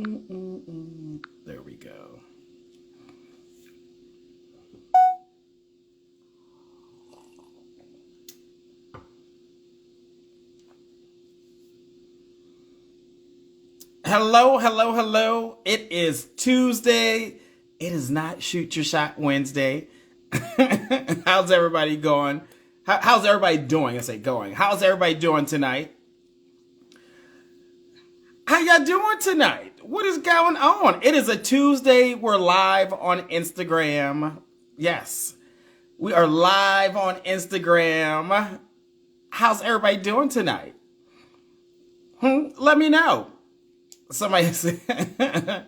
There we go. Hello, hello, hello. It is Tuesday. It is not Shoot Your Shot Wednesday. How's everybody going? How's everybody doing? I say going. How's everybody doing tonight? How y'all doing tonight? What is going on? It is a Tuesday. We're live on Instagram. Yes, we are live on Instagram. How's everybody doing tonight? Let me know. Somebody said, okay,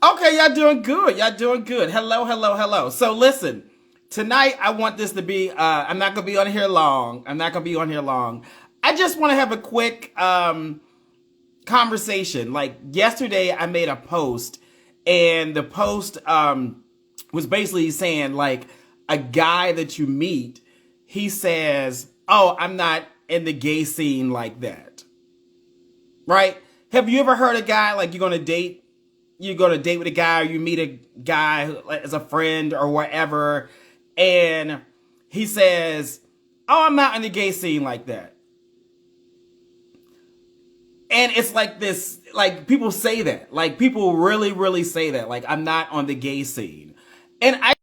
y'all doing good. Y'all doing good. Hello, hello, hello. So listen, tonight I want this to be, I'm not going to be on here long. I just want to have a quick conversation. Like yesterday I made a post and the post was basically saying like a guy that you meet, he says, oh, I'm not in the gay scene like that. Right? Have you ever heard a guy like you're going to date with a guy or you meet a guy as a friend or whatever and he says, oh, I'm not in the gay scene like that. And it's like this, like people say that, like people really, really say that, like I'm not on the gay scene. And I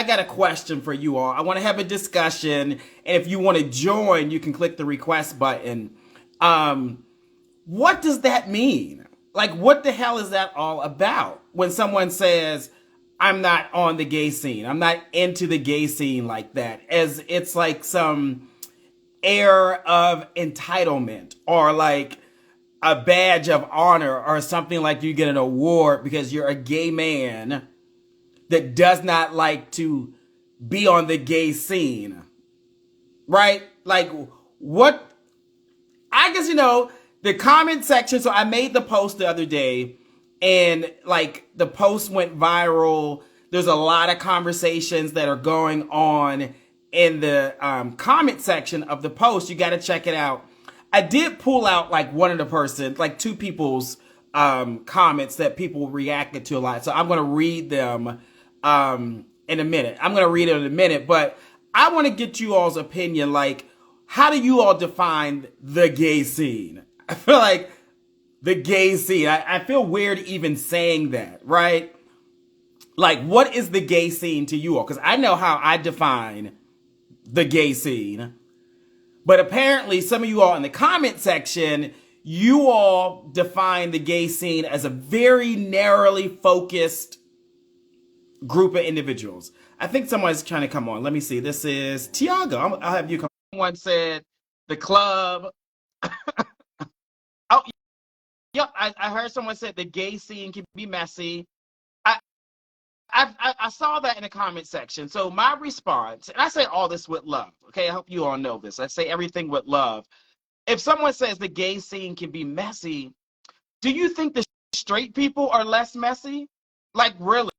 got a question for you all. I want to have a discussion. And if you want to join, you can click the request button. What does that mean? Like, what the hell is that all about? When someone says, I'm not on the gay scene, I'm not into the gay scene like that, as it's like some air of entitlement or like a badge of honor or something like you get an award because you're a gay man that does not like to be on the gay scene. Right? Like, what? I guess, the comment section. So I made the post the other day and like the post went viral. There's a lot of conversations that are going on in the comment section of the post. You got to check it out. I did pull out like one of the persons, like two people's comments that people reacted to a lot. So I'm going to read them in a minute. But I want to get you all's opinion. Like, how do you all define the gay scene? I feel like the gay scene, I feel weird even saying that, right? Like, what is the gay scene to you all? Because I know how I define the gay scene. But apparently, some of you all in the comment section, you all define the gay scene as a very narrowly focused group of individuals. I think someone's trying to come on. Let me see. This is Tiago. I'll have you come. Someone said the club. Oh, yep. I heard someone said the gay scene can be messy. I, I saw that in the comment section. So my response, and I say all this with love. Okay, I hope you all know this. I say everything with love. If someone says the gay scene can be messy, do you think the straight people are less messy? Like, really?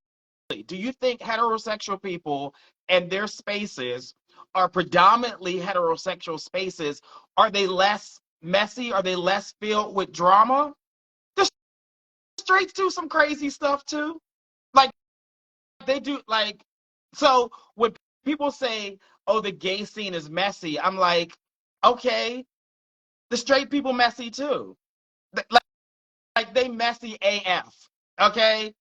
Do you think heterosexual people and their spaces are predominantly heterosexual spaces? Are they less messy? Are they less filled with drama? The straights do some crazy stuff too. Like, they do, like, so when people say, oh, the gay scene is messy, I'm like, okay, the straight people messy too. Like they messy AF. Okay?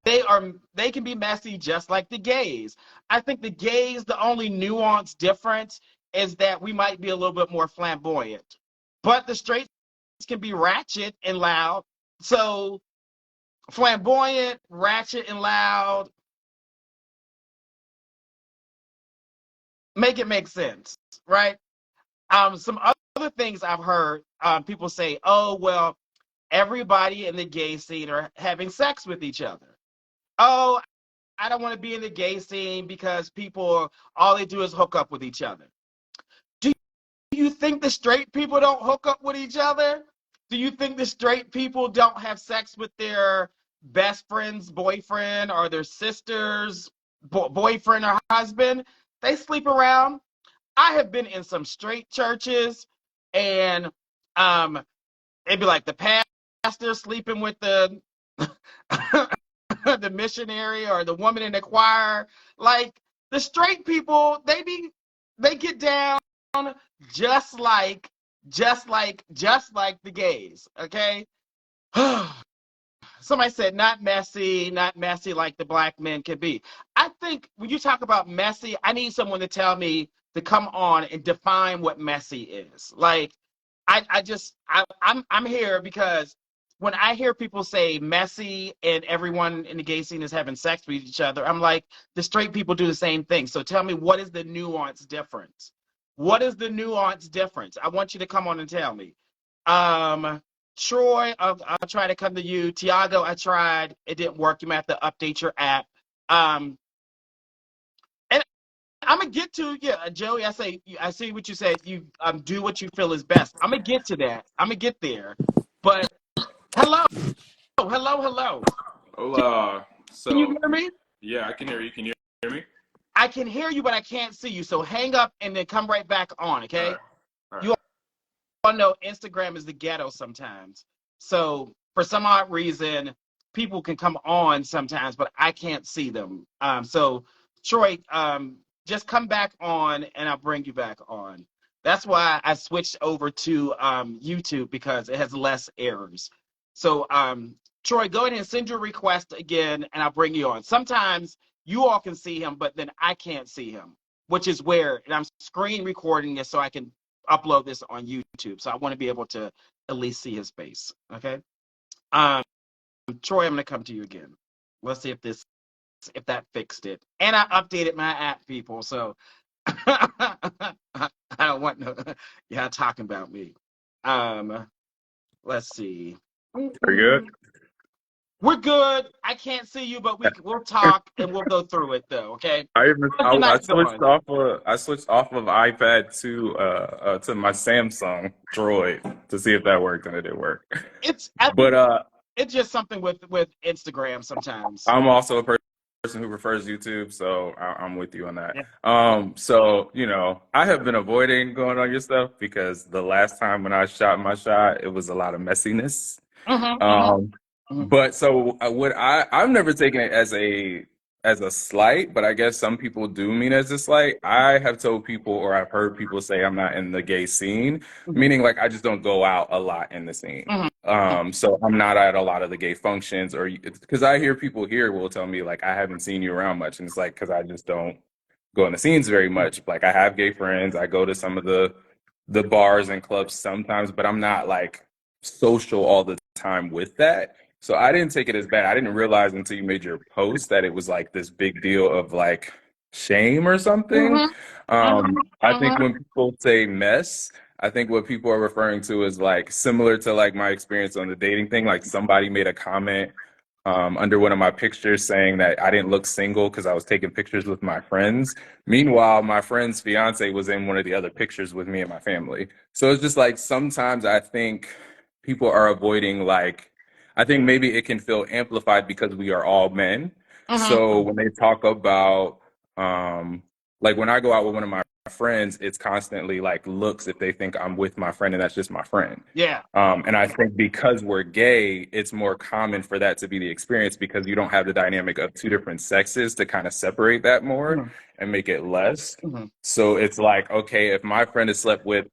They can be messy just like the gays. I think the gays, the only nuance difference is that we might be a little bit more flamboyant. But the straights can be ratchet and loud. So flamboyant, ratchet, and loud, make it make sense, right? Some other things I've heard people say, oh, well, everybody in the gay scene are having sex with each other. Oh, I don't want to be in the gay scene because people, all they do is hook up with each other. Do you think the straight people don't hook up with each other? Do you think the straight people don't have sex with their best friend's boyfriend or their sister's boyfriend or husband? They sleep around. I have been in some straight churches and um It'd be like the pastor sleeping with the the missionary or the woman in the choir. Like the straight people, they get down just like just like the gays. Okay. Somebody said not messy, not messy like the black men can be. I think when you talk about messy, I need someone to tell me to come on and define what messy is. Like, I'm here because when I hear people say messy and everyone in the gay scene is having sex with each other, I'm like, the straight people do the same thing. So tell me, what is the nuance difference? What is the nuance difference? I want you to come on and tell me. Um, Troy, I'll try to come to you. Tiago, I tried. It didn't work. You might have to update your app. Um, and I'm gonna get to Joey. I see what you said. You do what you feel is best. I'm gonna get to that. I'm gonna get there. But hello, hello. Hola. Can you So, hear me? yeah, I can hear you. Can you hear me? I can hear you, but I can't see you. So hang up and then come right back on. All Okay? right. All right. You all know Instagram is the ghetto sometimes. So for some odd reason, people can come on sometimes, but I can't see them. So Troy, just come back on and I'll bring you back on. That's why I switched over to YouTube because it has less errors. So Troy, go ahead and send your request again and I'll bring you on. Sometimes you all can see him, but then I can't see him, which is weird. And I'm screen recording it so I can upload this on YouTube. So I want to be able to at least see his face. Okay. Um, Troy, I'm gonna come to you again. Let's see if that fixed it. And I updated my app, people. So I don't want no y'all talking about me. Let's see. Are you good? We're good. I can't see you, but we'll talk and we'll go through it though. Okay. I even How's your I night switched going? off of iPad to my Samsung Droid to see if that worked, and it didn't work. It's But it's just something with Instagram sometimes. I'm also a person who prefers YouTube, so I'm with you on that. Yeah. So I have been avoiding going on your stuff because the last time when I shot my shot, it was a lot of messiness. Mm-hmm, Um, mm-hmm, but so I've never taken it as a slight, but I guess some people do mean as a slight. I have told people or I've heard people say I'm not in the gay scene, mm-hmm, meaning like I just don't go out a lot in the scene. mm-hmm. So I'm not at a lot of the gay functions or because I hear people here will tell me like I haven't seen you around much, and it's like because I just don't go in the scenes very much. Like I have gay friends, I go to some of the bars and clubs sometimes, but I'm not like social all the time with that. So I didn't take it as bad. I didn't realize until you made your post that it was like this big deal of like shame or something. Mhm, mhm, I think mhm. when people say mess, I think what people are referring to is like similar to like my experience on the dating thing. Like somebody made a comment under one of my pictures saying that I didn't look single because I was taking pictures with my friends. Meanwhile, my friend's fiance was in one of the other pictures with me and my family. So it's just like sometimes I think people are avoiding like I think maybe it can feel amplified because we are all men. So Mhm. when they talk about like when I go out with one of my friends, it's constantly like looks if they think I'm with my friend and that's just my friend. Yeah. And I think because we're gay, it's more common for that to be the experience because you don't have the dynamic of two different sexes to kind of separate that more Mhm, and make it less. mhm. So it's like, okay, if my friend has slept with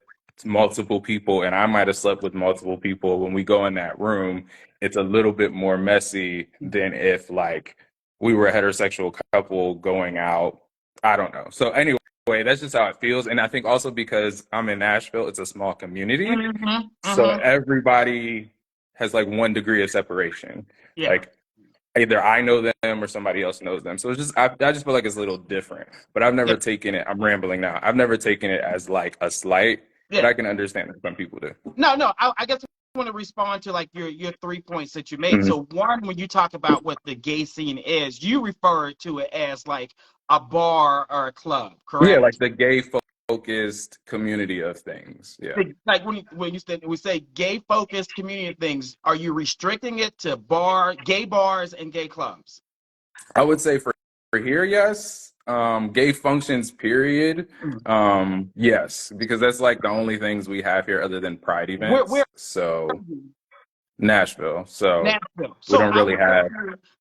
multiple people and I might have slept with multiple people, when we go in that room, it's a little bit more messy than if like we were a heterosexual couple going out. I don't know. So anyway, that's just how it feels. And I think also because I'm in Nashville, it's a small community. Mhm, So mhm. everybody has like one degree of separation. Yeah. Like either I know them or somebody else knows them. So it's just I just feel like it's a little different. But I've Yeah. never taken it, I'm rambling now. I've never taken it as like a slight, but Yeah. I can understand that some people do. No. I guess I want to respond to like your 3 points that you made. Mhm. So one, when you talk about what the gay scene is, you refer to it as like a bar or a club, Yeah, like correct? the gay focused community of things. Yeah. Like when we say gay focused community things, are you restricting it to gay bars and gay clubs? I would say for here, yes. Gay functions, period. Mm. Yes, because that's like the only things we have here other than pride Where events. So are you? Nashville. So Nashville. we don't really have.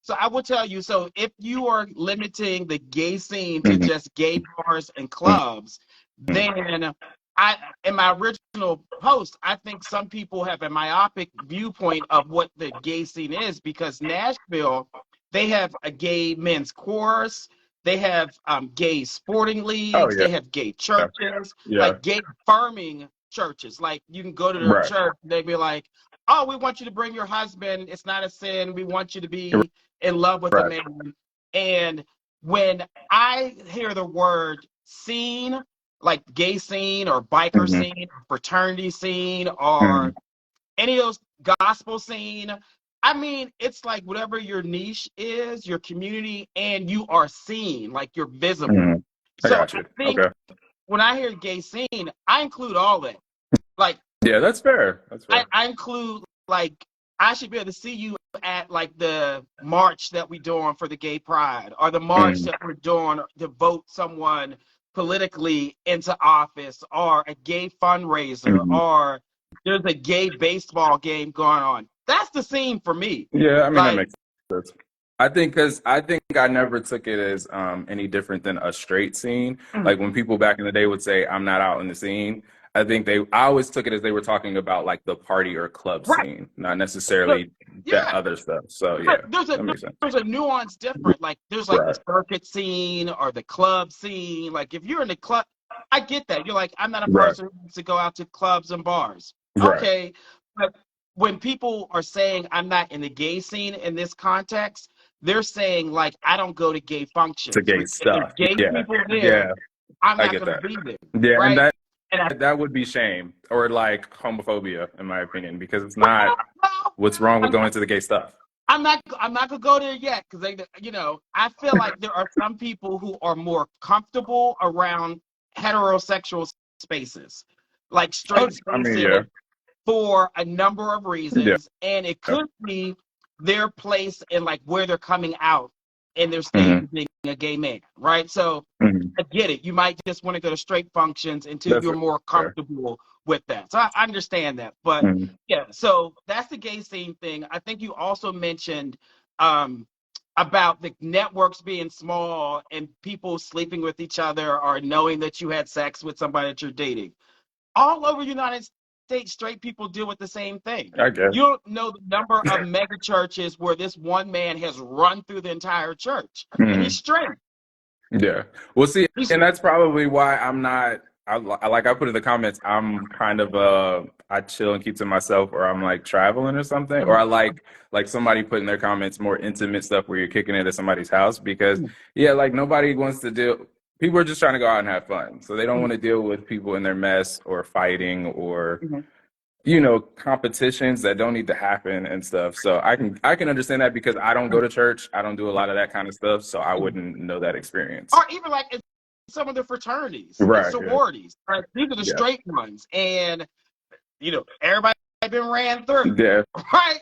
So I will tell you, so if you are limiting the gay scene to Mhm, just gay bars and mhm, clubs, then I, in my original post, I think some people have a myopic viewpoint of what the gay scene is, because Nashville, they have a gay men's chorus, they have gay sporting oh leagues, yeah, they have gay churches, yeah, like gay affirming churches. Like you can go to their right, church, they'd be like, oh, we want you to bring your husband. It's not a sin. We want you to be in love with a right. man. And when I hear the word scene, like gay scene or biker Hmm. scene, fraternity scene, Hmm. or any of those gospel scene, I mean, it's like whatever your niche is, your community, and you are seen, like you're Hmm. visible. I So got I you. think Okay. when I hear gay scene, I include all that. Like Yeah, that's fair. That's fair. I include like I should be able to see you at like the march that we doing for the gay pride, or the march Hmm. that we're doing to vote someone politically into office, or a gay fundraiser, Hmm. or there's a gay baseball game going on. That's the scene for me. Yeah, I mean that Like, makes sense. I think because I think I never took it as any different than a straight scene. Like when people back in the day would say, "I'm not out in the scene," I always took it as they were talking about like the party or club right. scene, not Look, necessarily that yeah. other stuff. So But yeah, there's a that makes sense. there's a nuance different. Like there's like the Right, circuit scene or the club scene. Like if you're in the club, I get that. You're like, I'm not a right, person who wants to go out to clubs and bars. right. Okay. But when people are saying I'm not in the gay scene in this context, they're saying like I don't go to gay It's a functions. gay If there's stuff. gay Yeah, people there, yeah, I'm I not get gonna that. be there. Yeah, and Right. And I that would be shame or like homophobia, in my opinion, because it's not well, what's wrong with I'm going to the gay stuff. I'm not gonna go there yet, because I feel like there are some people who are more comfortable around heterosexual spaces, like Oh, straight I mean, spaces, yeah, for a number of yeah. reasons, and it could be their place in like where they're coming out in their stage Hmm. of being a gay man, right? So Hmm. I get it. You might just want to go to straight functions until That's you're more fair. comfortable with that. So I understand that. But Hmm. yeah, so that's the gay scene thing. I think you also mentioned um, about the networks being small and people sleeping with each other or knowing that you had sex with somebody that you're dating. All over the United States, straight people deal with the same thing. I guess. You don't know the number of mega churches where this one man has run through the entire church, and he's Hmm. straight. Yeah. Well, see, He's and that's probably why I'm not. Like I put in the comments, I'm kind of I chill and keep to myself, or I'm like traveling or something, or I like somebody put in their comments more intimate stuff where you're kicking it at somebody's house because yeah, like nobody wants to deal. People are just trying to go out and have fun, so they don't want to deal with people in their mess or fighting or competitions that don't need to happen and stuff. So I can understand that because I don't go to church. I don't do a lot of that kind of stuff, so I wouldn't know that experience. or even like in some of the fraternities and Right. Yeah. sororities. Right? These are the Yeah. straight ones, and everybody been ran through, Yeah. right?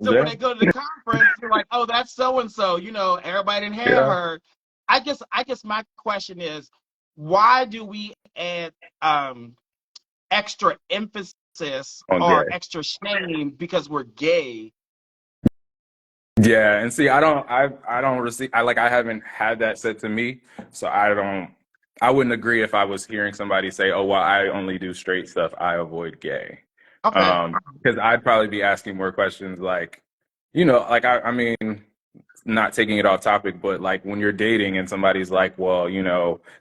So when Yeah. they go to the conference, you're like, oh, that's so and so. Everybody didn't have Yeah. her. I guess my question is, why do we add extra emphasis On or gay. extra shame because we're gay? Yeah. And see, I don't receive. I haven't had that said to me, so I wouldn't agree if I was hearing somebody say, "Oh, well, I only do straight stuff. I avoid gay." Okay. Because I'd probably be asking more questions like, like I mean, not taking it off topic, but like when you're dating and somebody's like, well,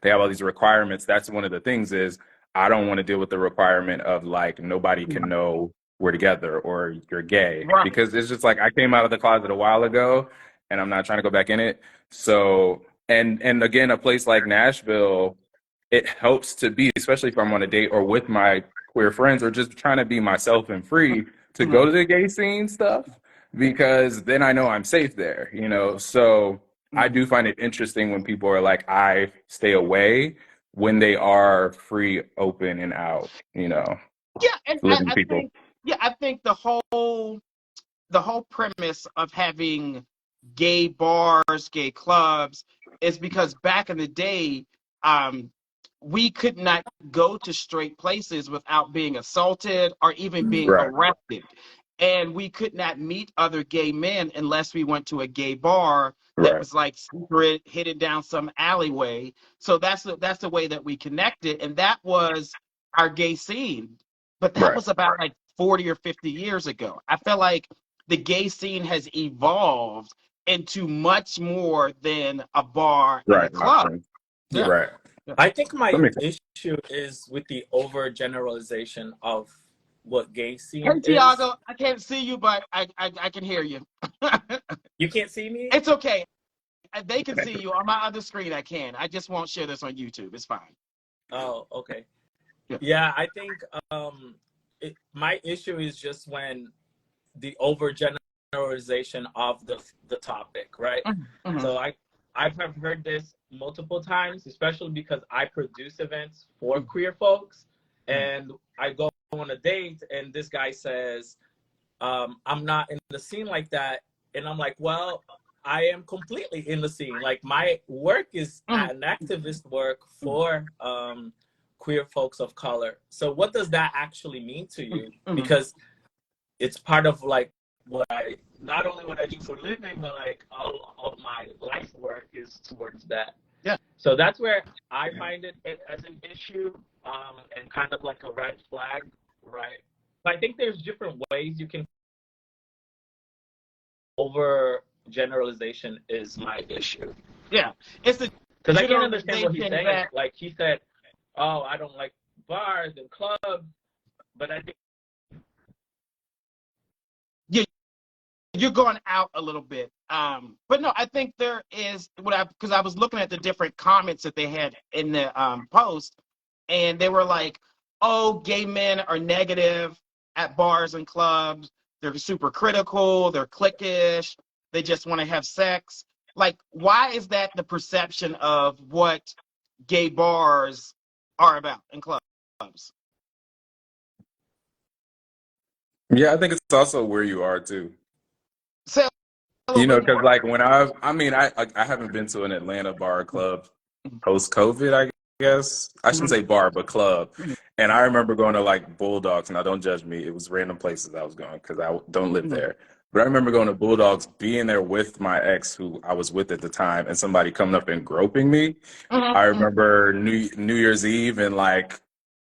they have all these requirements. That's one of the things is I don't want to deal with the requirement of like nobody can know we're together or you're gay Right. because it's just like I came out of the closet a while ago and I'm not trying to go back in it. So and again, a place like Nashville, it helps to be, especially if I'm on a date or with my queer friends or just trying to be myself and free to go to the gay scene stuff because then I know I'm safe there. So I do find it interesting when people are like, I stay away when they are free, open, and out, Yeah, and living people. I think the whole premise of having gay bars, gay clubs is because back in the day, um, we could not go to straight places without being assaulted or even being Right. arrested. And we could not meet other gay men unless we went to a gay bar that Right. was like secret, hidden down some alleyway. So that's the way that we connected, and that was our gay scene. But that Right. was about like 40 or 50 years ago. I feel like the gay scene has evolved into much more than a bar and a Right. club. Option. Yeah. Right. I think That my makes sense. issue is with the overgeneralization of what gay scene Hey, is. Tiago, I can't see you, but I can hear you. You can't see me? It's okay. They can see you on my other screen. I can. I just won't share this on YouTube. It's fine. Oh, okay. Yeah. Yeah, I think my issue is just when the overgeneralization of the topic, right? Mhm. So I've heard this multiple times, especially because I produce events for queer folks, and I go on a date, and this guy says, I'm not in the scene like that, and I'm like, well, I am completely in the scene. Like, my work is an activist work for queer folks of color. So what does that actually mean to you? Because it's part of like not only what I do for a living, but like all of my life work is towards that. Yeah. So that's where I find it as an issue, and kind of like a red flag, right? But I think there's different ways you can. Over generalization is my issue. Yeah, it's the because I can't understand what he's saying. That, like he said, "Oh, I don't like bars and clubs," but I think you're going out a little bit. But no, I think there is because I was looking at the different comments that they had in the post, and they were like, "Oh, gay men are negative at bars and clubs. They're super critical. They're cliquish. They just want to have sex." Like, why is that the perception of what gay bars are about and clubs? Yeah, I think it's also where you are too. So, Because like when I haven't been to an Atlanta bar or club post COVID, I guess. I shouldn't say bar, but club. And I remember going to like Bulldogs. Now, don't judge me. It was random places I was going because I don't live there. But I remember going to Bulldogs, being there with my ex, who I was with at the time, and somebody coming up and groping me. I remember New Year's Eve and like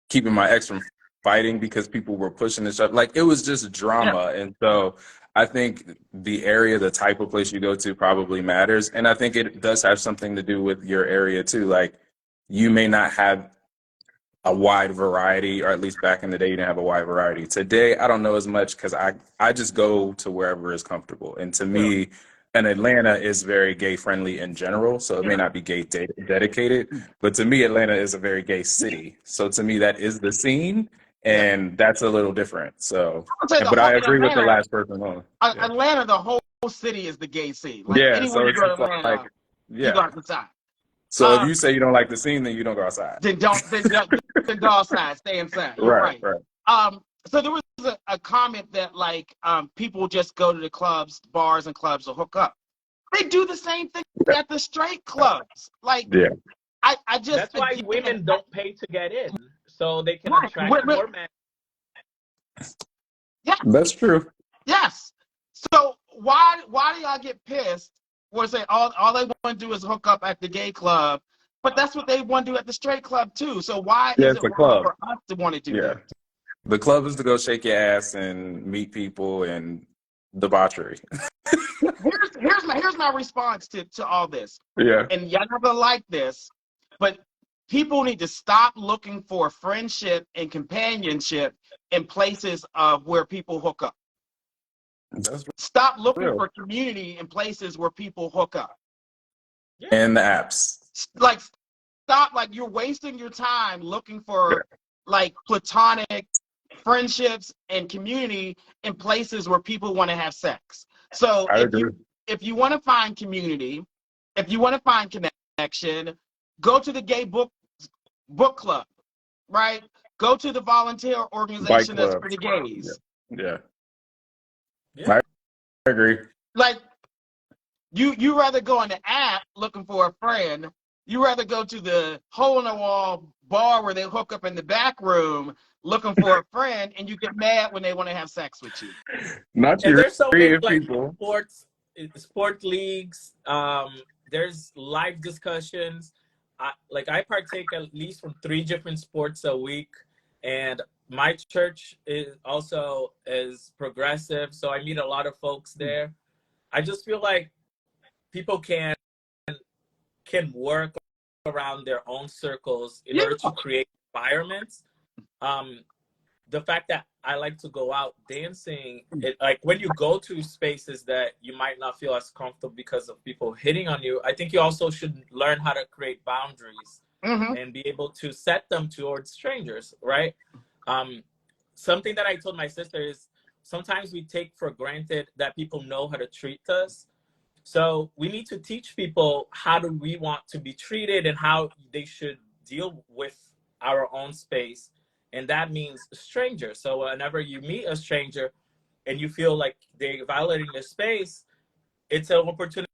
keeping my ex from fighting because people were pushing and stuff. Like, it was just drama. And so I think the area, the type of place you go to probably matters. And I think it does have something to do with your area too. Like, you may not have a wide variety, or at least back in the day, you didn't have a wide variety. Today, I don't know as much because I just go to wherever is comfortable. And to me, and Atlanta is very gay friendly in general. So it may not be gay dedicated, but to me, Atlanta is a very gay city. So to me, that is the scene. And that's a little different. So, but I agree with the last person on. Atlanta, the whole city is the gay scene. Like, Yeah, anyone so you it's go to just Atlanta, like, you go outside. So if you say you don't like the scene, then you don't go outside. Then don't go outside. Stay inside. You're right. So there was a comment that like people just go to the clubs, bars, and clubs to hook up. They do the same thing at the straight clubs. Like, I just that's why women don't pay to get in, so they can attract more men. Yeah, that's true. Yes. So why do y'all get pissed or say all they want to do is hook up at the gay club, but that's what they want to do at the straight club too? So why is it wrong for us to want to do that? The club is to go shake your ass and meet people and debauchery. Here's my response to all this. Yeah. And y'all never like this, but people need to stop looking for friendship and companionship in places of where people hook up. Stop looking for community in places where people hook up. And the apps. Like, stop, like, you're wasting your time looking for like platonic friendships and community in places where people want to have sex. So if you want to find community, if you want to find connection, go to the gay book club, right? Go to the volunteer organization that's for the gays. Yeah. I agree. Like, You rather go on the app looking for a friend. You rather go to the hole in the wall bar where they hook up in the back room looking for a friend, and you get mad when they want to have sex with you. Not And your there's so many creative like people. sport leagues. There's live discussions. I partake at least from 3 different sports a week, and my church is also is progressive, so I meet a lot of folks there. I just feel like people can work around their own circles in Yeah. order to create environments. The fact that I like to go out dancing, like when you go to spaces that you might not feel as comfortable because of people hitting on you, I think you also should learn how to create boundaries and be able to set them towards strangers, right? Something that I told my sister is sometimes we take for granted that people know how to treat us. So we need to teach people how do we want to be treated and how they should deal with our own space. And that means strangers. So whenever you meet a stranger and you feel like they're violating your space, it's an opportunity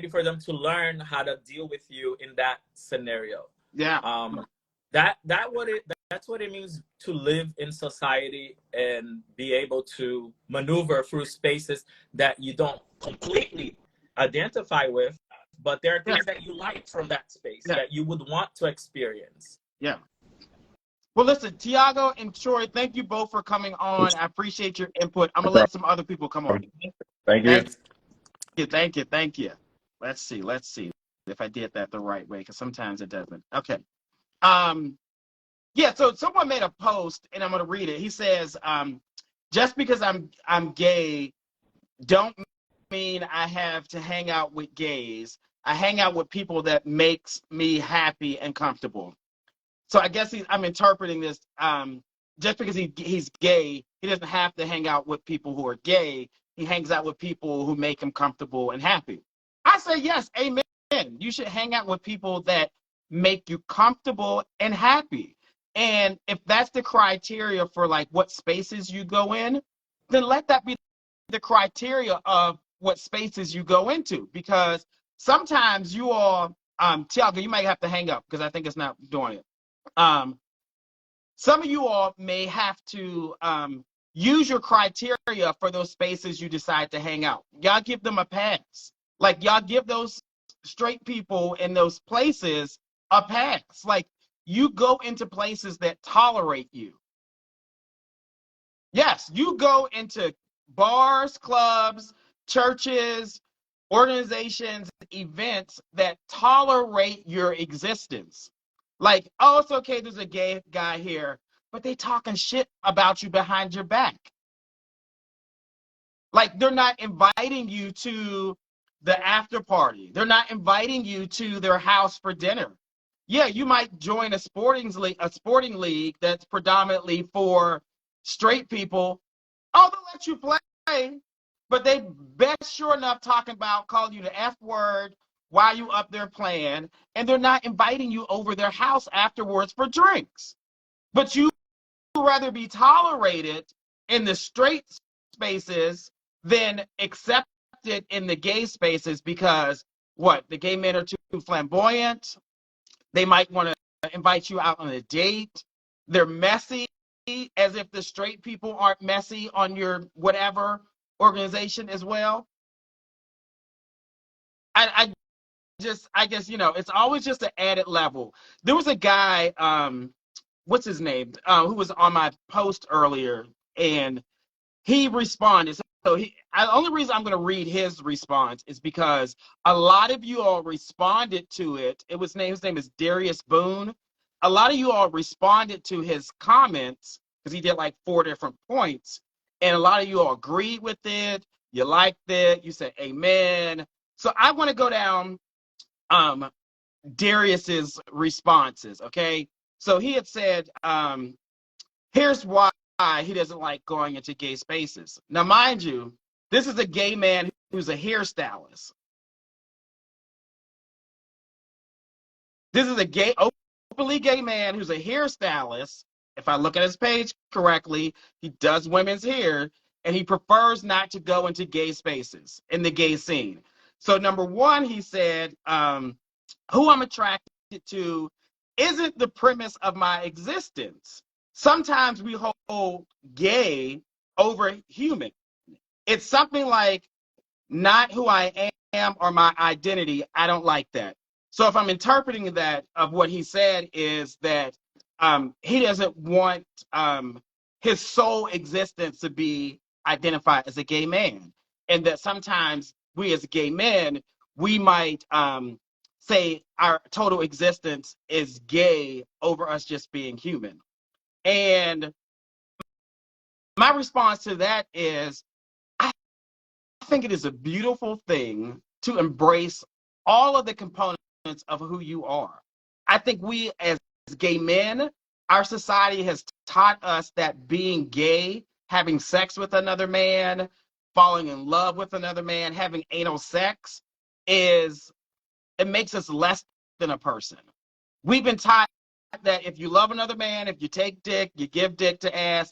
for them to learn how to deal with you in that scenario. Yeah. That's what it means to live in society and be able to maneuver through spaces that you don't completely identify with, but there are things that you like from that space that you would want to experience. Yeah. Well, listen, Tiago and Troy, thank you both for coming on. I appreciate your input. I'm gonna let some other people come on. Thank you. Thank you. Let's see if I did that the right way, because sometimes it doesn't. Okay. Yeah. So someone made a post, and I'm gonna read it. He says, just because I'm gay, don't mean I have to hang out with gays. I hang out with people that makes me happy and comfortable. So I guess I'm interpreting this. Just because he's gay, he doesn't have to hang out with people who are gay. He hangs out with people who make him comfortable and happy. I say yes, amen. You should hang out with people that make you comfortable and happy. And if that's the criteria for like what spaces you go in, then let that be the criteria of what spaces you go into. Because sometimes you all, Tiago, you might have to hang up because I think it's not doing it. Some of you all may have to use your criteria for those spaces you decide to hang out. Y'all give them a pass. Like y'all give those straight people in those places a pass. Like you go into places that tolerate you. Yes, you go into bars, clubs, churches, organizations, events that tolerate your existence. Like, oh, it's okay, there's a gay guy here, but they talking shit about you behind your back. Like, they're not inviting you to the after party. They're not inviting you to their house for dinner. Yeah, you might join a sporting league that's predominantly for straight people. Oh, they'll let you play, but they best sure enough talking about calling you the F word while you up there playing, and they're not inviting you over their house afterwards for drinks. But you rather be tolerated in the straight spaces than accepted in the gay spaces because what? The gay men are too flamboyant. They might want to invite you out on a date. They're messy, as if the straight people aren't messy on your whatever organization as well. I guess, it's always just an added level. There was a guy, what's his name, who was on my post earlier, and he responded. So the only reason I'm going to read his response is because a lot of you all responded to it. His name is Darius Boone. A lot of you all responded to his comments because he did like 4 different points, and a lot of you all agreed with it. You liked it. You said amen. So I want to go down Darius's responses. Okay, so he had said, here's why he doesn't like going into gay spaces. Now, mind you, this is a gay man who's a hairstylist. This is a openly gay man who's a hairstylist. If I look at his page correctly, he does women's hair, and he prefers not to go into gay spaces in the gay scene. So number one, he said, who I'm attracted to isn't the premise of my existence. Sometimes we hold gay over human. It's something like not who I am or my identity. I don't like that. So if I'm interpreting that of what he said is that he doesn't want his sole existence to be identified as a gay man, and that sometimes we as gay men we might say our total existence is gay over us just being human. And my response to that is I think it is a beautiful thing to embrace all of the components of who you are. I think we as gay men, our society has taught us that being gay, having sex with another man, falling in love with another man, having anal sex it makes us less than a person. We've been taught that if you love another man, if you take dick, you give dick to ass,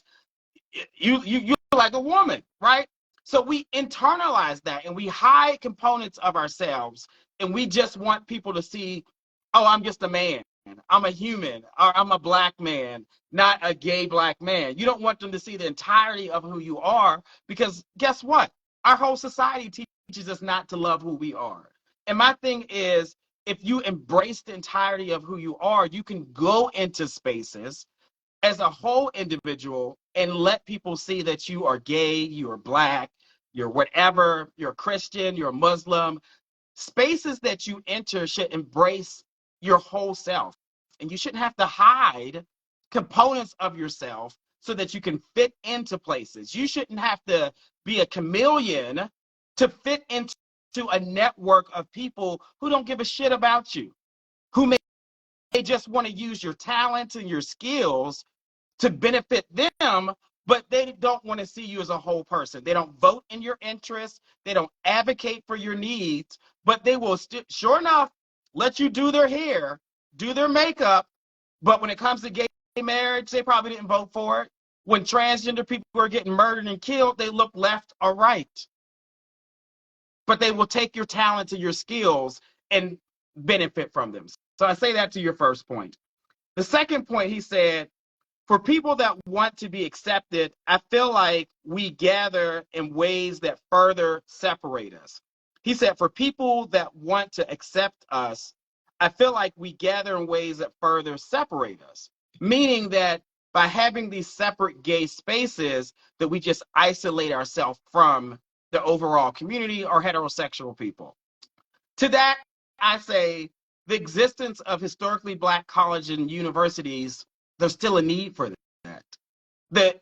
you're like a woman, right? So we internalize that and we hide components of ourselves, and we just want people to see, oh, I'm just a man, I'm a human, or I'm a black man, not a gay black man. You don't want them to see the entirety of who you are, because guess what? Our whole society teaches us not to love who we are. And my thing is, if you embrace the entirety of who you are, you can go into spaces as a whole individual and let people see that you are gay, you are black, you're whatever, you're a Christian, you're a Muslim. Spaces that you enter should embrace your whole self. And you shouldn't have to hide components of yourself so that you can fit into places. You shouldn't have to be a chameleon to fit into a network of people who don't give a shit about you, who may just want to use your talents and your skills to benefit them, but they don't want to see you as a whole person. They don't vote in your interests. They don't advocate for your needs, but they will sure enough, let you do their hair, do their makeup. But when it comes to gay marriage, they probably didn't vote for it. When transgender people are getting murdered and killed, they look left or right. But they will take your talents and your skills and benefit from them. So I say that to your first point. The second point, he said, for people that want to be accepted, I feel like we gather in ways that further separate us. He said, for people that want to accept us, I feel like we gather in ways that further separate us, meaning that by having these separate gay spaces, that we just isolate ourselves from the overall community or heterosexual people. To that, I say the existence of historically Black colleges and universities, there's still a need for that. The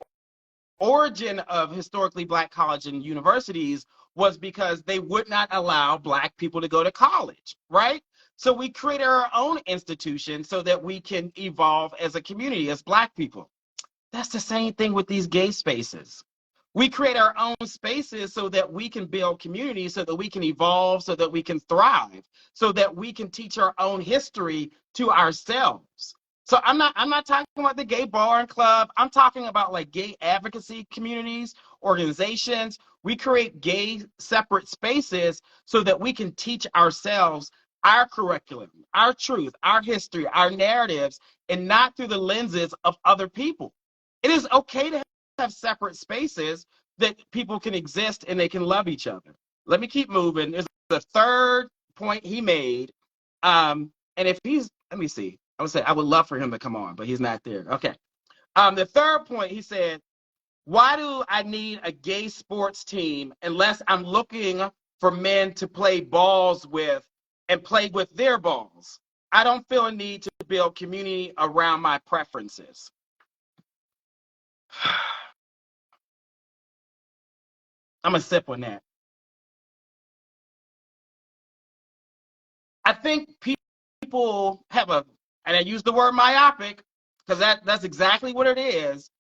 origin of historically Black colleges and universities was because they would not allow Black people to go to college, right? So we created our own institution so that we can evolve as a community, as Black people. That's the same thing with these gay spaces. We create our own spaces so that we can build communities, so that we can evolve, so that we can thrive, so that we can teach our own history to ourselves. So I'm not talking about the gay bar and club. I'm talking about like gay advocacy communities, organizations. We create gay separate spaces so that we can teach ourselves our curriculum, our truth, our history, our narratives, and not through the lenses of other people. It is okay to have separate spaces that people can exist and they can love each other. Let me keep moving. There's the third point he made. And if he's, let me see. I would say I would love for him to come on, but he's not there. Okay. The third point, he said, why do I need a gay sports team unless I'm looking for men to play balls with and play with their balls? I don't feel a need to build community around my preferences. I'm gonna sip on that. I think people have and I use the word myopic because that's exactly what it is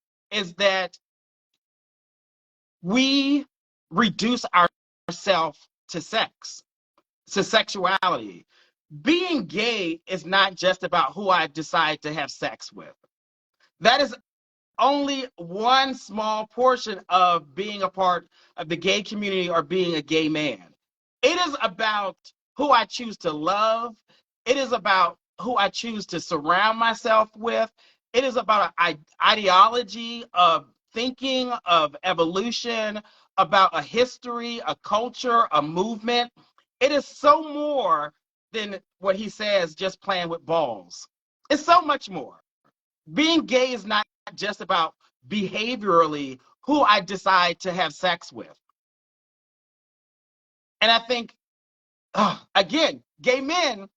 that we reduce ourselves to sex, to sexuality. Being gay is not just about who I decide to have sex with. That is only one small portion of being a part of the gay community or being a gay man. It is about who I choose to love. It is about who I choose to surround myself with. It is about an ideology of thinking, of evolution, about a history, a culture, a movement. It is so more than what he says, just playing with balls. It's so much more. Being gay is not just about behaviorally who I decide to have sex with. And I think, again, gay men,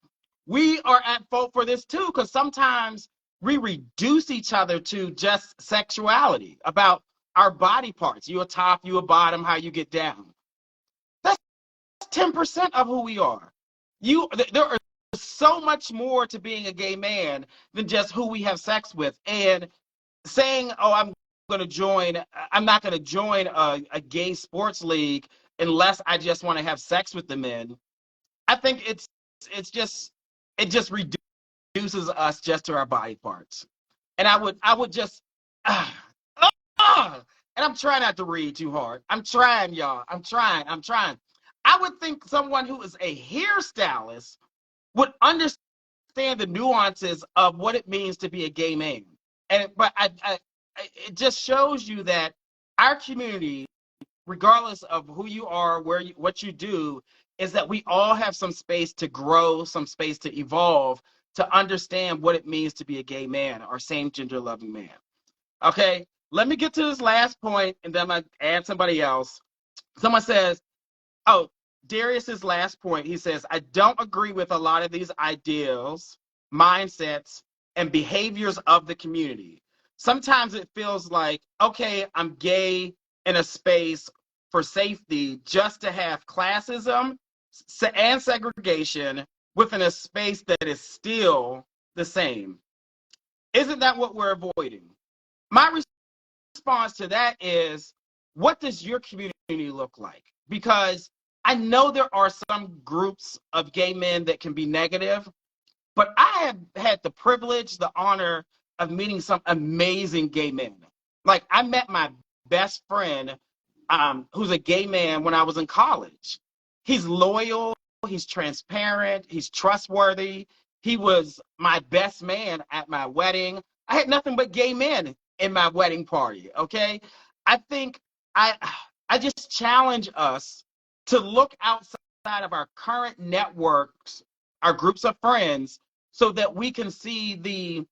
we are at fault for this too, because sometimes we reduce each other to just sexuality, about our body parts. You a top, you a bottom, how you get down. That's 10% of who we are. There are so much more to being a gay man than just who we have sex with. And saying, oh, I'm not going to join a gay sports league unless I just want to have sex with the men. I think it just reduces us just to our body parts. And I would just, and I'm trying not to read too hard. I'm trying, y'all. I'm trying. I would think someone who is a hairstylist would understand the nuances of what it means to be a gay man. But it just shows you that our community, regardless of who you are, what you do, is that we all have some space to grow, some space to evolve, to understand what it means to be a gay man or same gender loving man. Okay, let me get to this last point, and then I'm gonna add somebody else. Someone says, oh, Darius's last point, he says, I don't agree with a lot of these ideals, mindsets, and behaviors of the community. Sometimes it feels like, okay, I'm gay in a space for safety just to have classism and segregation within a space that is still the same. Isn't that what we're avoiding? My response to that is, what does your community look like? Because I know there are some groups of gay men that can be negative, but I have had the privilege, the honor of meeting some amazing gay men. Like, I met my best friend, who's a gay man, when I was in college. He's loyal, he's transparent, he's trustworthy. He was my best man at my wedding. I had nothing but gay men in my wedding party, okay? I think I just challenge us to look outside of our current networks, our groups of friends, so that we can see the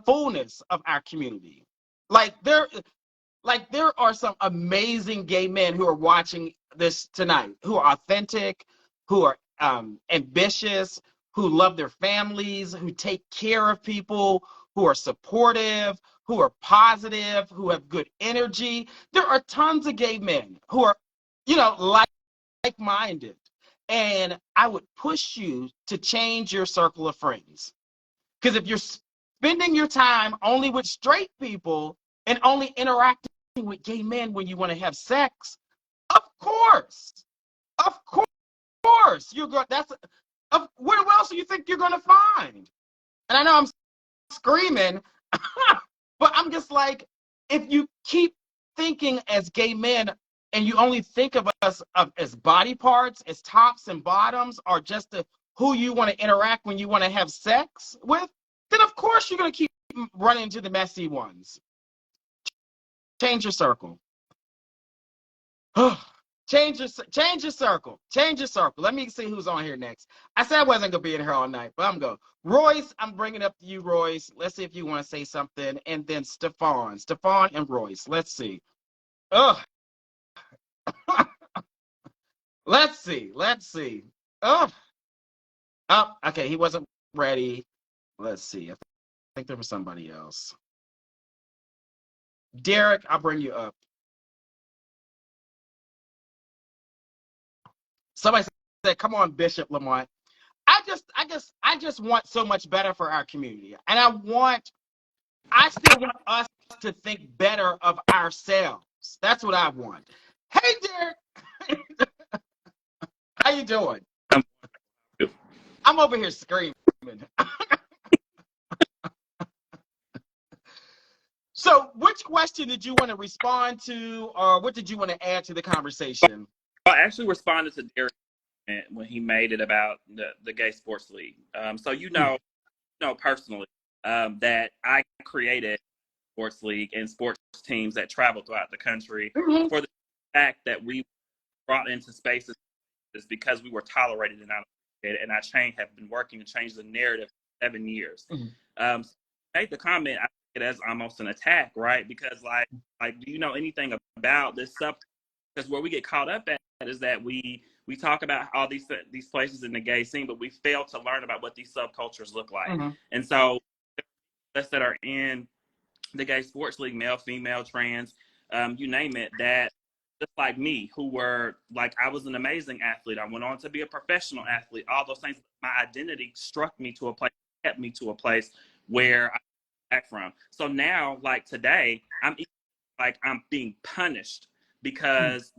fullness of our community. Like there are some amazing gay men who are watching this tonight, who are authentic, who are ambitious, who love their families, who take care of people, who are supportive, who are positive, who have good energy. There are tons of gay men who are, like-minded. And I would push you to change your circle of friends. Because if you're spending your time only with straight people and only interacting with gay men when you want to have sex, of course, you're going. What else do you think you're going to find? And I know I'm screaming, but I'm just like, if you keep thinking as gay men and you only think of us as body parts, as tops and bottoms, or just who you want to interact when you want to have sex with, then of course you're going to keep running into the messy ones. Change your circle. Change your circle. Change your circle. Let me see who's on here next. I said I wasn't going to be in here all night, but I'm going. Royce, I'm bringing up to you, Royce. Let's see if you want to say something. And then Stefan and Royce. Let's see. Let's see. Oh, okay. He wasn't ready. Let's see. I think there was somebody else. Derek, I'll bring you up. Somebody said, "Come on, Bishop Lamont." I just want so much better for our community, and I still want us to think better of ourselves. That's what I want. Hey, Derek, how you doing? I'm over here screaming. So, which question did you want to respond to, or what did you want to add to the conversation? I actually responded to Derek when he made it about the gay sports league. So personally that I created sports league and sports teams that travel throughout the country for the fact that we brought into spaces is because we were tolerated and not appreciated, and have been working to change the narrative for 7 years. So I made the comment, I think it as almost an attack, right? Because like, do you know anything about this sub? Because where we get caught up at is that we talk about all these places in the gay scene, but we fail to learn about what these subcultures look like. And so us that are in the gay sports league, male, female, trans, you name it, that just like me, who were like, I was an amazing athlete. I went on to be a professional athlete, all those things. My identity struck me to a place, kept me to a place where I back from. So now, like today, I'm being punished because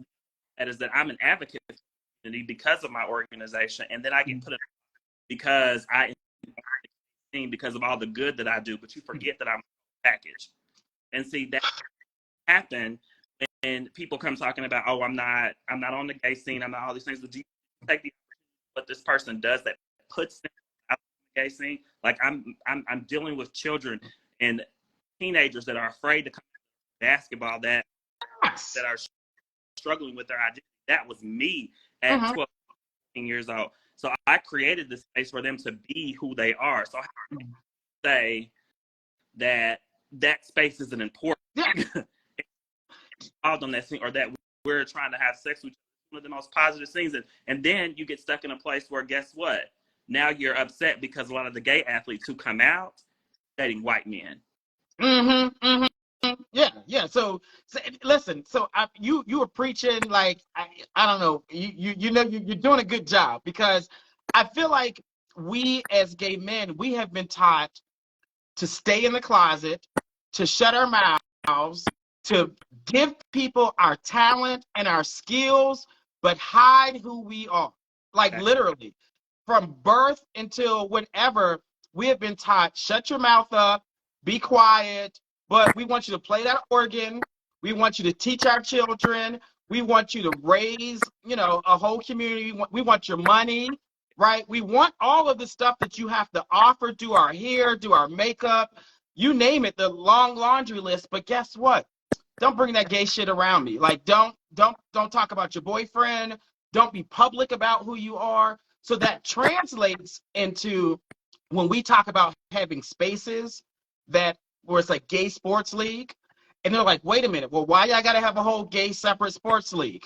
that is that I'm an advocate for community because of my organization, and then I get put in because because of all the good that I do, but you forget that I'm a package. And see that happen and people come talking about, oh, I'm not on the gay scene, I'm not all these things. But do you take what this person does that puts them out on the gay scene? Like I'm dealing with children and teenagers that are afraid to come to basketball that are struggling with their identity. That was me at 12 years old. So I created this space for them to be who they are. So I say that space isn't important. On that scene, or that we're trying to have sex with one of the most positive scenes, and then you get stuck in a place where guess what? Now you're upset because a lot of the gay athletes who come out dating white men. Yeah. So listen. So you were preaching like I don't know. You're doing a good job, because I feel like we as gay men, we have been taught to stay in the closet, to shut our mouths, to give people our talent and our skills, but hide who we are. Like literally, from birth until whenever, we have been taught, shut your mouth up, be quiet, but we want you to play that organ. We want you to teach our children. We want you to raise, a whole community. We want your money, right? We want all of the stuff that you have to offer, do our hair, do our makeup, you name it, the long laundry list. But guess what? Don't bring that gay shit around me. Like, don't talk about your boyfriend. Don't be public about who you are. So that translates into when we talk about having spaces that where it's like gay sports league, and they're like, wait a minute, well, why y'all gotta have a whole gay separate sports league?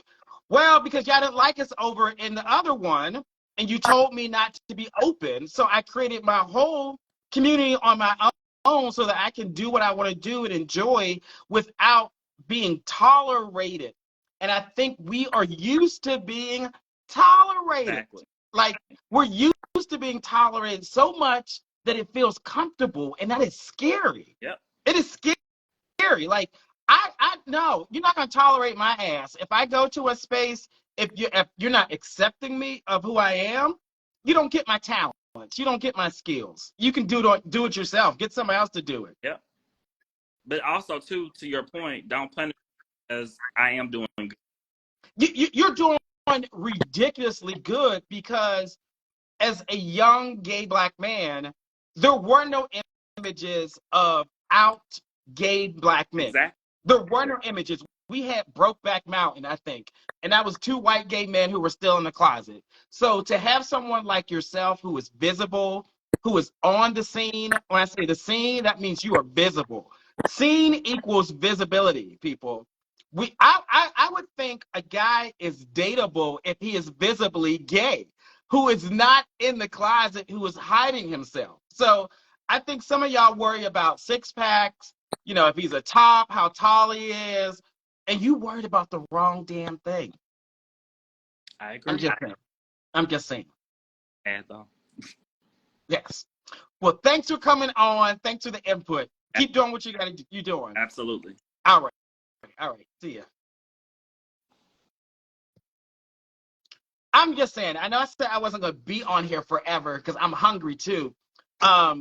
Well, because y'all didn't like us over in the other one, and you told me not to be open. So I created my whole community on my own so that I can do what I want to do and enjoy without being tolerated. And I think we are used to being tolerated. Exactly. Like, we're used to being tolerated so much that it feels comfortable, and that is scary. Yep. It is scary. Like, I no, you're not gonna tolerate my ass. If I go to a space, if you're not accepting me of who I am, you don't get my talent. You don't get my skills. You can do it yourself. Get somebody else to do it. Yep. But also, too, to your point, don't punish me because I am doing good. You're doing ridiculously good, because as a young gay black man, there were no images of out gay black men. Exactly. There were no images. We had Brokeback Mountain, I think, and that was 2 white gay men who were still in the closet. So to have someone like yourself who is visible, who is on the scene, when I say the scene, that means you are visible. Scene equals visibility, people. I would think a guy is dateable if he is visibly gay, who is not in the closet, who is hiding himself. So I think some of y'all worry about six packs, if he's a top, how tall he is, and you worried about the wrong damn thing. I agree. I'm just saying. And though. Yes. Well, thanks for coming on. Thanks for the input. Keep doing what you're doing. Absolutely. All right. See ya. I'm just saying, I know I said I wasn't going to be on here forever because I'm hungry too. I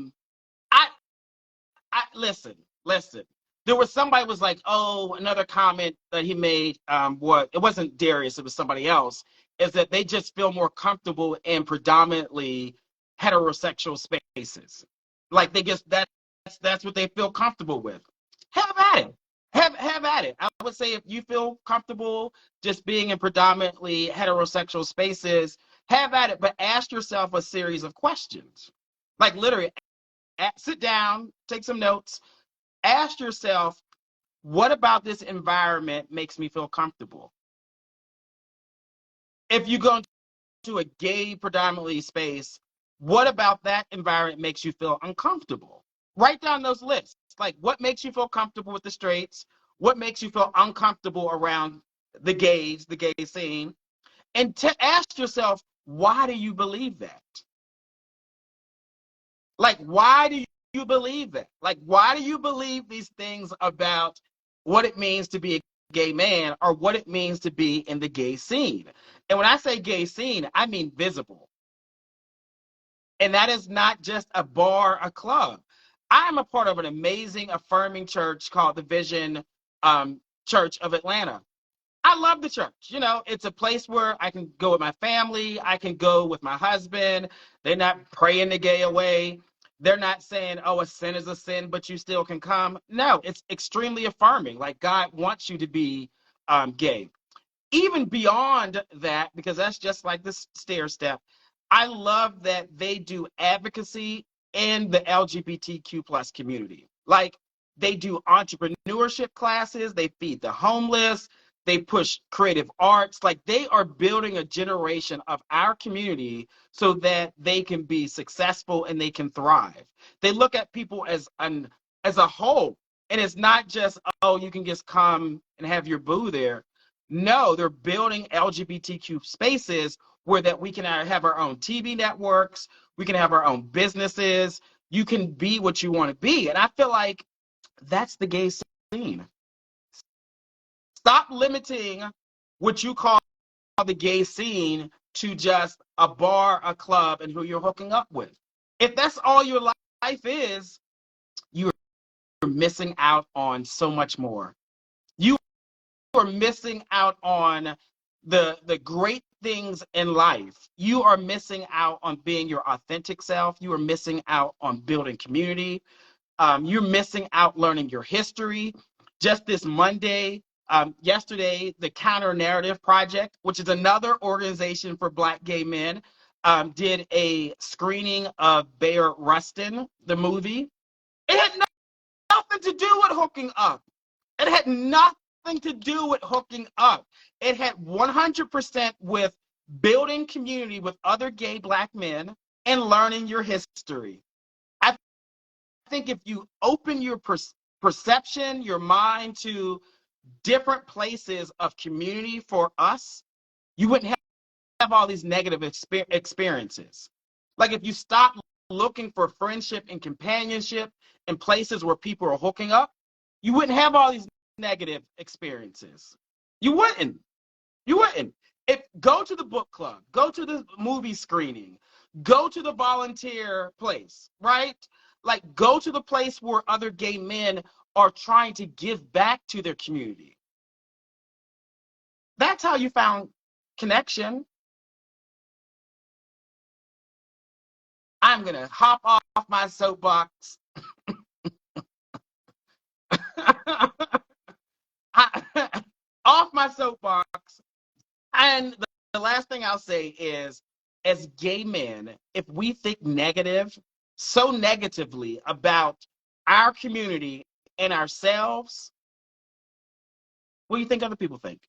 listen. there was somebody was like, oh, another comment that he made, what it wasn't Darius, it was somebody else, is that they just feel more comfortable in predominantly heterosexual spaces. Like they just that's what they feel comfortable with. Have at it. Have at it. I would say if you feel comfortable just being in predominantly heterosexual spaces, have at it, but ask yourself a series of questions. Like literally, sit down, take some notes, ask yourself, what about this environment makes me feel comfortable? If you go into a gay predominantly space, what about that environment makes you feel uncomfortable? Write down those lists. Like what makes you feel comfortable with the straights? What makes you feel uncomfortable around the gays, the gay scene? And ask yourself, why do you believe that? Like, why do you believe that? Like, why do you believe these things about what it means to be a gay man or what it means to be in the gay scene? And when I say gay scene, I mean visible. And that is not just a bar, a club. I am a part of an amazing, affirming church called the Vision Church of Atlanta. I love the church. You know, it's a place where I can go with my family. I can go with my husband. They're not praying the gay away. They're not saying, oh, a sin is a sin, but you still can come. No, it's extremely affirming. Like God wants you to be gay. Even beyond that, because that's just like this stair step, I love that they do advocacy in the LGBTQ plus community. Like they do entrepreneurship classes, they feed the homeless, they push creative arts. Like they are building a generation of our community so that they can be successful and they can thrive. They look at people as a whole. And it's not just, oh, you can just come and have your boo there. No, they're building LGBTQ spaces where that we can have our own TV networks, we can have our own businesses, you can be what you want to be. And I feel like that's the gay scene. Stop limiting what you call the gay scene to just a bar, a club, and who you're hooking up with. If that's all your life is, you're missing out on so much more. You are missing out on the great things in life. You are missing out on being your authentic self. You are missing out on building community. You're missing out learning your history. Just this Monday, yesterday, the Counter Narrative Project, which is another organization for Black gay men, did a screening of Bayard Rustin, the movie. It had nothing to do with hooking up. It had nothing to do with hooking up. It had 100% with building community with other gay Black men and learning your history. I think if you open your perception, your mind to different places of community for us, you wouldn't have all these negative experiences. Like if you stop looking for friendship and companionship in places where people are hooking up, you wouldn't have all these negative experiences. You wouldn't. If go to the book club, go to the movie screening, go to the volunteer place, right? Like go to the place where other gay men are trying to give back to their community. That's how you found connection. I'm going to hop off my soapbox. Off my soapbox. And the last thing I'll say is, as gay men, if we think so negatively about our community and ourselves, what do you think other people think?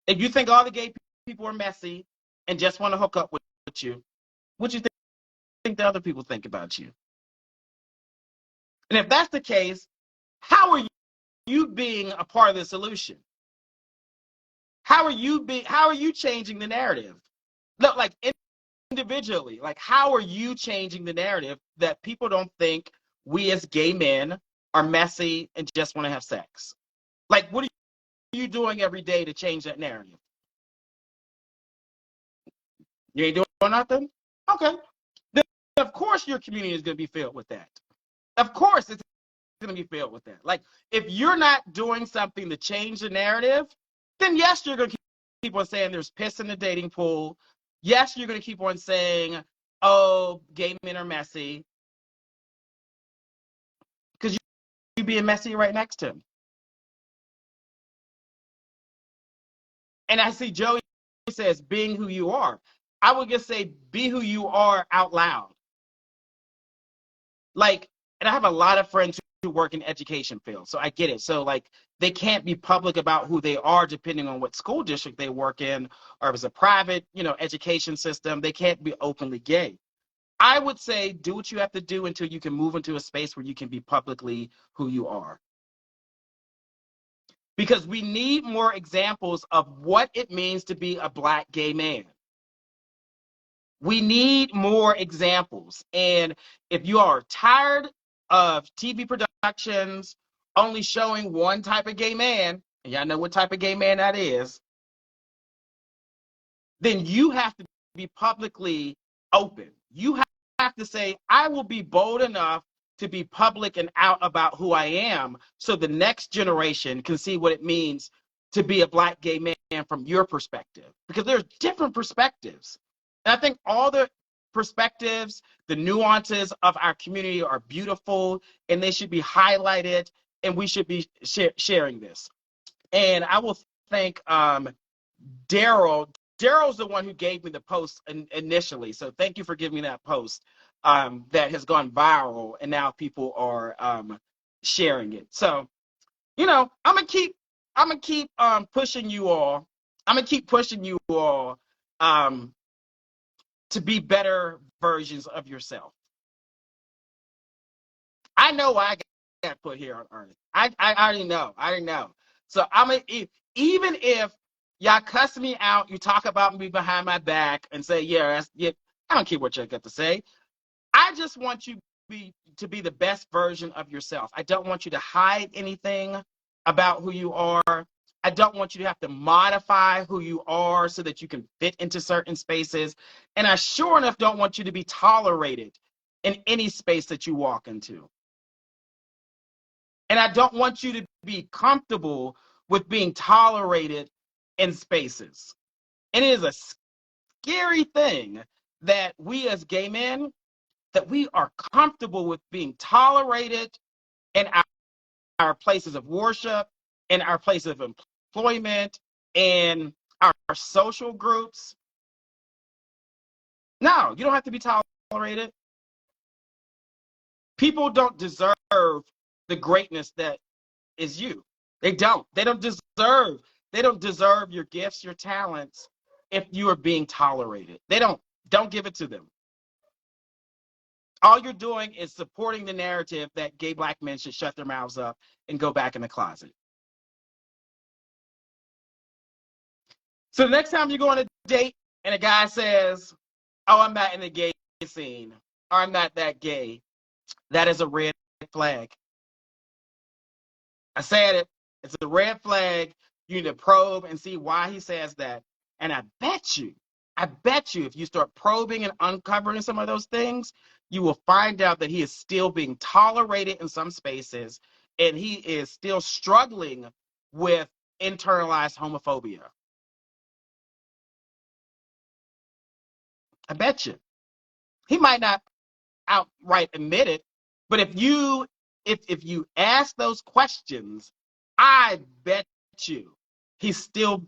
If you think all the gay people are messy and just want to hook up with you, what do you think the other people think about you? And if that's the case, how are you being a part of the solution? How are you changing the narrative? Look, like individually, like how are you changing the narrative that people don't think we as gay men are messy and just want to have sex? Like, what are you doing every day to change that narrative? You ain't doing nothing? Okay. Then of course your community is going to be filled with that. Of course it's going to be filled with that. Like, if you're not doing something to change the narrative, then yes, you're going to keep on saying there's piss in the dating pool. Yes, you're going to keep on saying, oh, gay men are messy. Because you being messy right next to him. And I see Joey says, being who you are. I would just say, be who you are out loud. Like, and I have a lot of friends who work in education field, so I get it. So like, they can't be public about who they are depending on what school district they work in, or if it's a private, education system, they can't be openly gay. I would say do what you have to do until you can move into a space where you can be publicly who you are. Because we need more examples of what it means to be a Black gay man. We need more examples. And if you are tired of TV productions only showing one type of gay man, and y'all know what type of gay man that is, then you have to be publicly open. You have to say, I will be bold enough to be public and out about who I am, so the next generation can see what it means to be a Black gay man from your perspective. Because there's different perspectives. And I think all the perspectives, the nuances of our community are beautiful, and they should be highlighted, and we should be sharing this. And I will thank Daryl. Daryl's the one who gave me the post initially, so thank you for giving me that post that has gone viral, and now people are sharing it. So, I'm gonna keep pushing you all. I'm gonna keep pushing you all to be better versions of yourself. I know I got put here on earth. I already know. I already know. So even if y'all cuss me out, you talk about me behind my back and say, yeah, I don't care what you got to say. I just want you to be the best version of yourself. I don't want you to hide anything about who you are. I don't want you to have to modify who you are so that you can fit into certain spaces. And I sure enough don't want you to be tolerated in any space that you walk into. And I don't want you to be comfortable with being tolerated in spaces. And it is a scary thing that we as gay men, that we are comfortable with being tolerated in our places of worship, in our places of employment, in our social groups. No, you don't have to be tolerated. People don't deserve the greatness that is you. They don't. They don't deserve your gifts, your talents, if you are being tolerated. They don't. Don't give it to them. All you're doing is supporting the narrative that gay Black men should shut their mouths up and go back in the closet. So the next time you go on a date and a guy says, oh, I'm not in the gay scene, or I'm not that gay, that is a red flag. I said it. It's a red flag. You need to probe and see why he says that. And I bet you, if you start probing and uncovering some of those things, you will find out that he is still being tolerated in some spaces, and he is still struggling with internalized homophobia. I bet you. He might not outright admit it, but if you ask those questions, I bet you he's still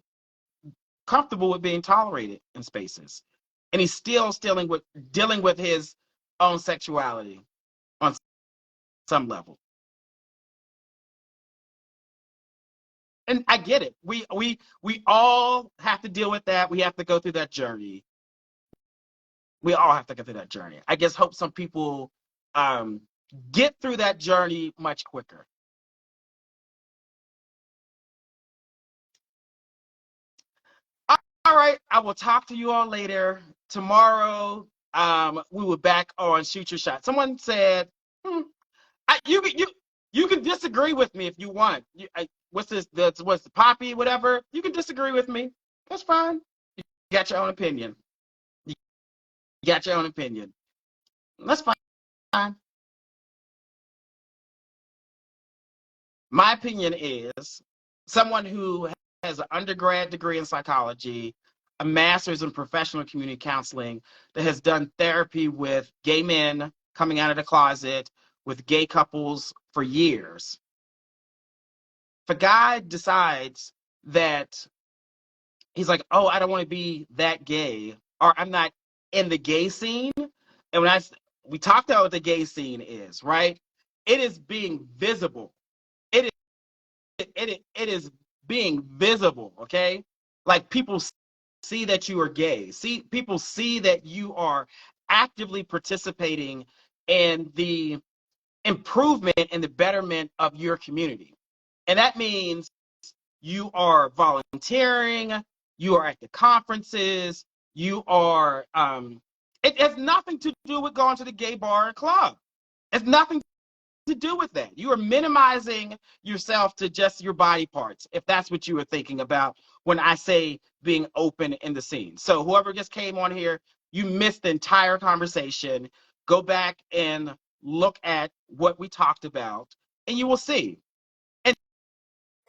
comfortable with being tolerated in spaces. And he's still dealing with his own sexuality on some level. And I get it. We all have to deal with that. We have to go through that journey. We all have to go through that journey. I just hope some people get through that journey much quicker. All right, I will talk to you all later. Tomorrow, we will back on Shoot Your Shot. Someone said, you can disagree with me if you want. What's the Poppy, whatever? You can disagree with me. That's fine. You got your own opinion. You got your own opinion. That's fine. My opinion is someone who has an undergrad degree in psychology, a master's in professional community counseling, that has done therapy with gay men coming out of the closet, with gay couples for years. If a guy decides that he's like, oh, I don't want to be that gay, or I'm not in the gay scene, and we talked about what the gay scene is, right? It is being visible. It is being visible, okay? Like people see that you are gay. See, people see that you are actively participating in the improvement and the betterment of your community. And that means you are volunteering, you are at the conferences, you are it has nothing to do with going to the gay bar or club. It's nothing to do with that. You are minimizing yourself to just your body parts, if that's what you were thinking about when I say being open in the scene. So whoever just came on here, you missed the entire conversation. Go back and look at what we talked about, and you will see. And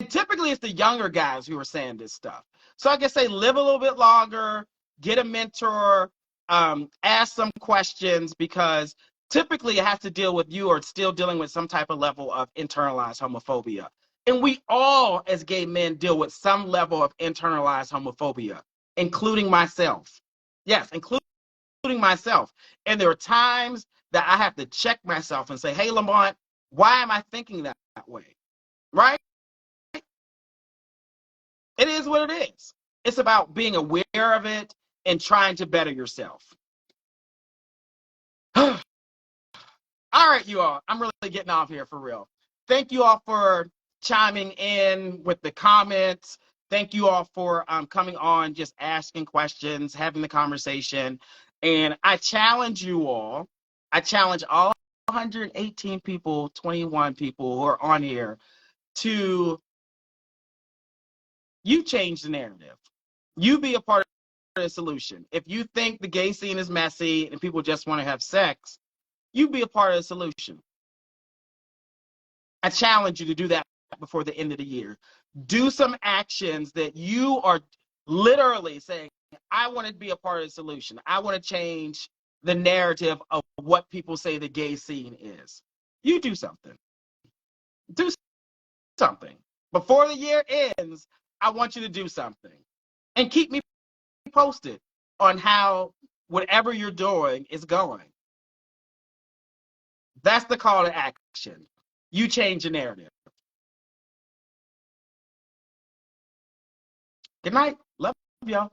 typically it's the younger guys who are saying this stuff. So I guess say live a little bit longer, get a mentor, ask some questions, because typically it has to deal with you or still dealing with some type of level of internalized homophobia. And we all, as gay men, deal with some level of internalized homophobia, including myself. Yes, including myself. And there are times that I have to check myself and say, hey, Lamont, why am I thinking that way? Right? It is what it is. It's about being aware of it and trying to better yourself. All right, you all. I'm really getting off here for real. Thank you all for chiming in with the comments. Thank you all for coming on, just asking questions, having the conversation. And I challenge you all. I challenge all 118 people, 21 people who are on here to you change the narrative. You be a part of the solution. If you think the gay scene is messy and people just want to have sex, you be a part of the solution. I challenge you to do that before the end of the year. Do some actions that you are literally saying, I want to be a part of the solution. I want to change the narrative of what people say the gay scene is. You do something. Do something. Before the year ends, I want you to do something. And keep me posted on how whatever you're doing is going. That's the call to action. You change the narrative. Good night. Love y'all.